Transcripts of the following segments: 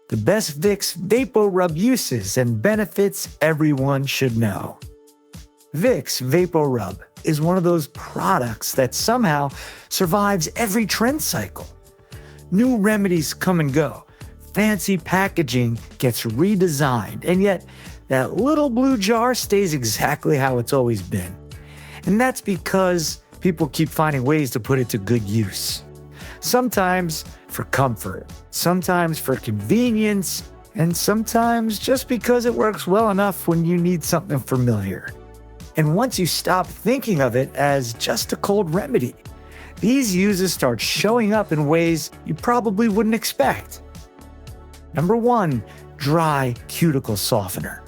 the best Vicks VapoRub uses and benefits everyone should know. Vicks VapoRub is one of those products that somehow survives every trend cycle. New remedies come and go. Fancy packaging gets redesigned, and yet that little blue jar stays exactly how it's always been. And that's because people keep finding ways to put it to good use. Sometimes for comfort, sometimes for convenience, and sometimes just because it works well enough when you need something familiar. And once you stop thinking of it as just a cold remedy, these uses start showing up in ways you probably wouldn't expect. Number 1, dry cuticle softener.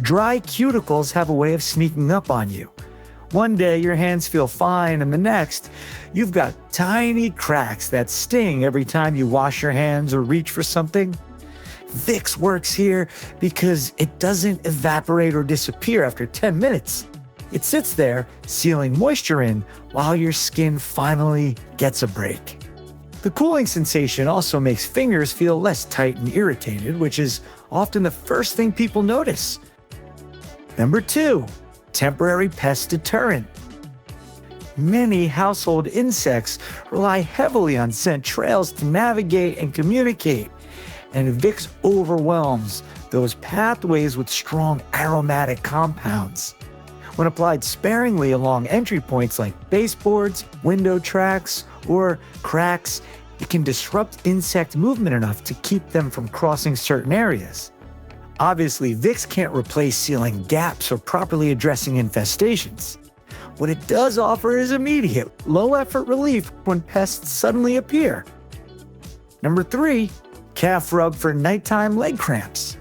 Dry cuticles have a way of sneaking up on you. One day your hands feel fine, and the next, you've got tiny cracks that sting every time you wash your hands or reach for something. Vicks works here because it doesn't evaporate or disappear after 10 minutes. It sits there, sealing moisture in while your skin finally gets a break. The cooling sensation also makes fingers feel less tight and irritated, which is often the first thing people notice. Number 2, temporary pest deterrent. Many household insects rely heavily on scent trails to navigate and communicate, and Vicks overwhelms those pathways with strong aromatic compounds. When applied sparingly along entry points like baseboards, window tracks, or cracks, it can disrupt insect movement enough to keep them from crossing certain areas. Obviously, Vicks can't replace sealing gaps or properly addressing infestations. What it does offer is immediate, low-effort relief when pests suddenly appear. Number 3, calf rub for nighttime leg cramps.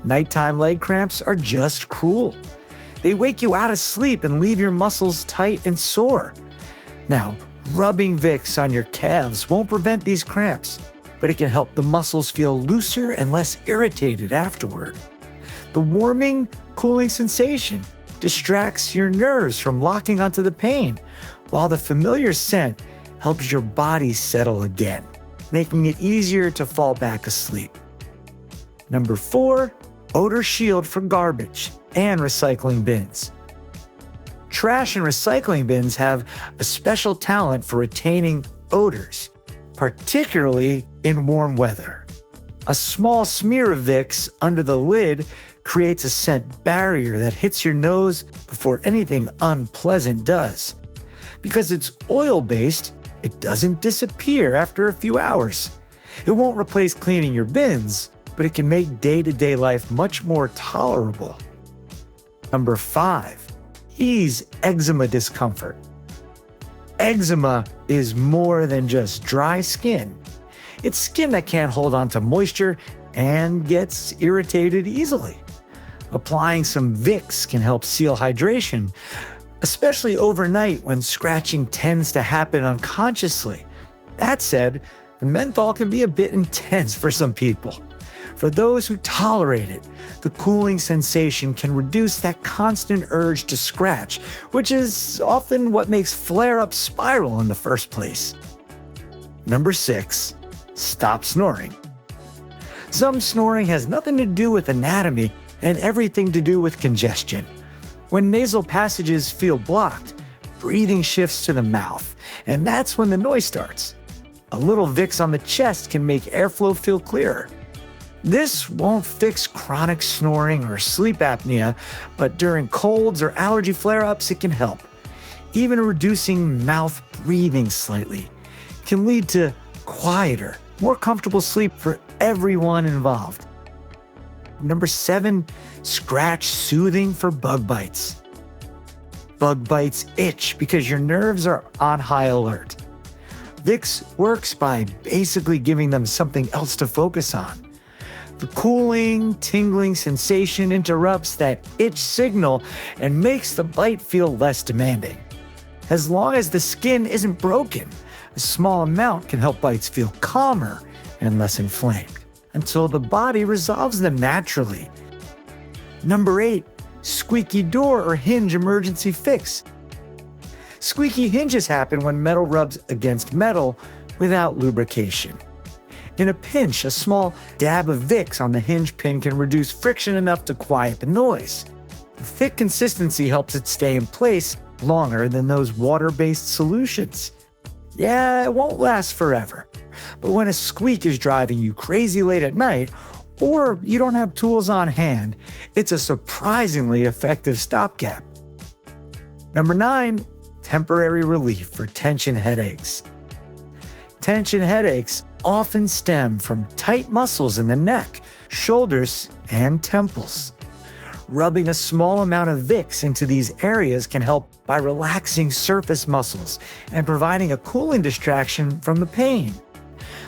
Nighttime leg cramps are just cruel. They wake you out of sleep and leave your muscles tight and sore. Now, rubbing Vicks on your calves won't prevent these cramps, but it can help the muscles feel looser and less irritated afterward. The warming, cooling sensation distracts your nerves from locking onto the pain, while the familiar scent helps your body settle again, making it easier to fall back asleep. Number 4, odor shield for garbage and recycling bins. Trash and recycling bins have a special talent for retaining odors, particularly in warm weather. A small smear of Vicks under the lid creates a scent barrier that hits your nose before anything unpleasant does. Because it's oil-based, it doesn't disappear after a few hours. It won't replace cleaning your bins, but it can make day-to-day life much more tolerable. Number 5, ease eczema discomfort. Eczema is more than just dry skin. It's skin that can't hold on to moisture and gets irritated easily. Applying some Vicks can help seal hydration, especially overnight when scratching tends to happen unconsciously. That said, the menthol can be a bit intense for some people. For those who tolerate it, the cooling sensation can reduce that constant urge to scratch, which is often what makes flare-ups spiral in the first place. Number 6, stop snoring. Some snoring has nothing to do with anatomy and everything to do with congestion. When nasal passages feel blocked, breathing shifts to the mouth, and that's when the noise starts. A little Vicks on the chest can make airflow feel clearer. This won't fix chronic snoring or sleep apnea, but during colds or allergy flare-ups, it can help. Even reducing mouth breathing slightly can lead to quieter, more comfortable sleep for everyone involved. Number 7, scratch soothing for bug bites. Bug bites itch because your nerves are on high alert. Vicks works by basically giving them something else to focus on. The cooling, tingling sensation interrupts that itch signal and makes the bite feel less demanding. As long as the skin isn't broken, a small amount can help bites feel calmer and less inflamed until the body resolves them naturally. Number 8, squeaky door or hinge emergency fix. Squeaky hinges happen when metal rubs against metal without lubrication. In a pinch, a small dab of Vicks on the hinge pin can reduce friction enough to quiet the noise. The thick consistency helps it stay in place longer than those water-based solutions. Yeah, it won't last forever, but when a squeak is driving you crazy late at night, or you don't have tools on hand, it's a surprisingly effective stopgap. Number 9, temporary relief for tension headaches. Tension headaches often stem from tight muscles in the neck, shoulders, and temples. Rubbing a small amount of Vicks into these areas can help by relaxing surface muscles and providing a cooling distraction from the pain.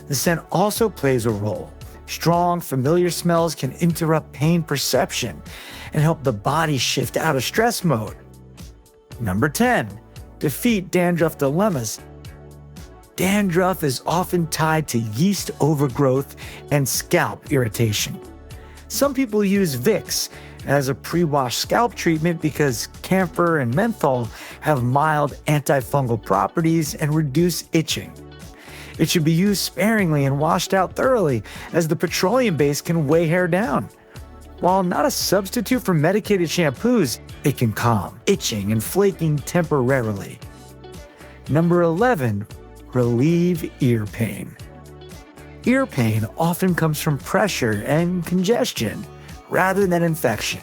The scent also plays a role. Strong, familiar smells can interrupt pain perception and help the body shift out of stress mode. Number 10, defeat dandruff dilemmas. Dandruff is often tied to yeast overgrowth and scalp irritation. Some people use Vicks as a pre-wash scalp treatment because camphor and menthol have mild antifungal properties and reduce itching. It should be used sparingly and washed out thoroughly, as the petroleum base can weigh hair down. While not a substitute for medicated shampoos, it can calm itching and flaking temporarily. Number 11, relieve ear pain. Ear pain often comes from pressure and congestion rather than infection.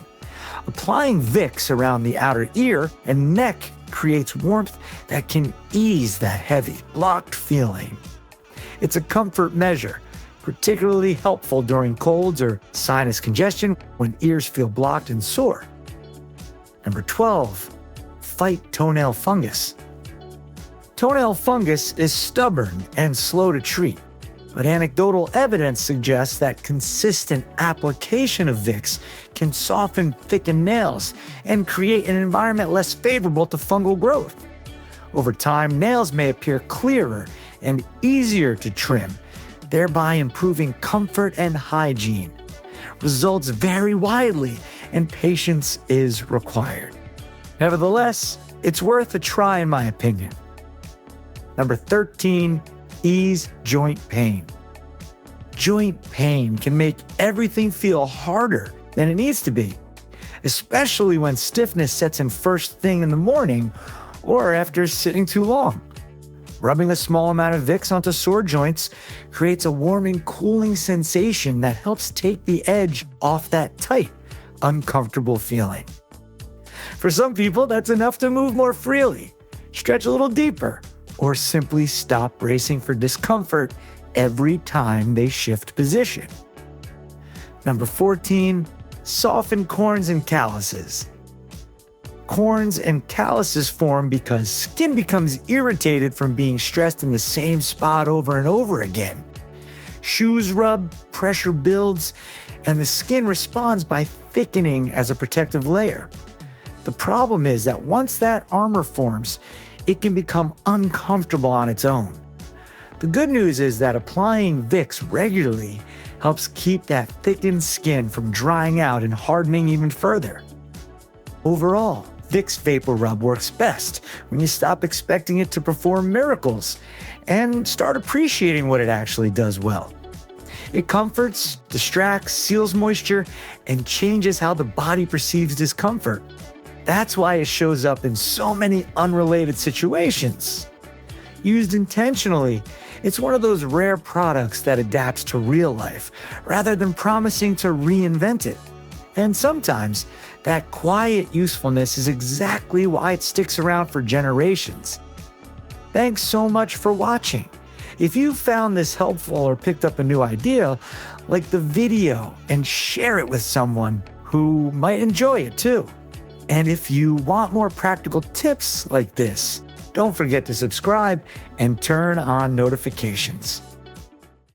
Applying Vicks around the outer ear and neck creates warmth that can ease that heavy, blocked feeling. It's a comfort measure, particularly helpful during colds or sinus congestion when ears feel blocked and sore. Number 12, fight toenail fungus. Toenail fungus is stubborn and slow to treat, but anecdotal evidence suggests that consistent application of Vicks can soften thickened nails and create an environment less favorable to fungal growth. Over time, nails may appear clearer and easier to trim, thereby improving comfort and hygiene. Results vary widely, and patience is required. Nevertheless, it's worth a try in my opinion. Number 13, ease joint pain. Joint pain can make everything feel harder than it needs to be, especially when stiffness sets in first thing in the morning or after sitting too long. Rubbing a small amount of Vicks onto sore joints creates a warming, cooling sensation that helps take the edge off that tight, uncomfortable feeling. For some people, that's enough to move more freely, stretch a little deeper, or simply stop bracing for discomfort every time they shift position. Number 14, soften corns and calluses. Corns and calluses form because skin becomes irritated from being stressed in the same spot over and over again. Shoes rub, pressure builds, and the skin responds by thickening as a protective layer. The problem is that once that armor forms, it can become uncomfortable on its own. The good news is that applying Vicks regularly helps keep that thickened skin from drying out and hardening even further. Overall, Vicks VapoRub works best when you stop expecting it to perform miracles and start appreciating what it actually does well. It comforts, distracts, seals moisture, and changes how the body perceives discomfort. That's why it shows up in so many unrelated situations. Used intentionally, it's one of those rare products that adapts to real life rather than promising to reinvent it. And sometimes, that quiet usefulness is exactly why it sticks around for generations. Thanks so much for watching. If you found this helpful or picked up a new idea, like the video and share it with someone who might enjoy it too. And if you want more practical tips like this, don't forget to subscribe and turn on notifications.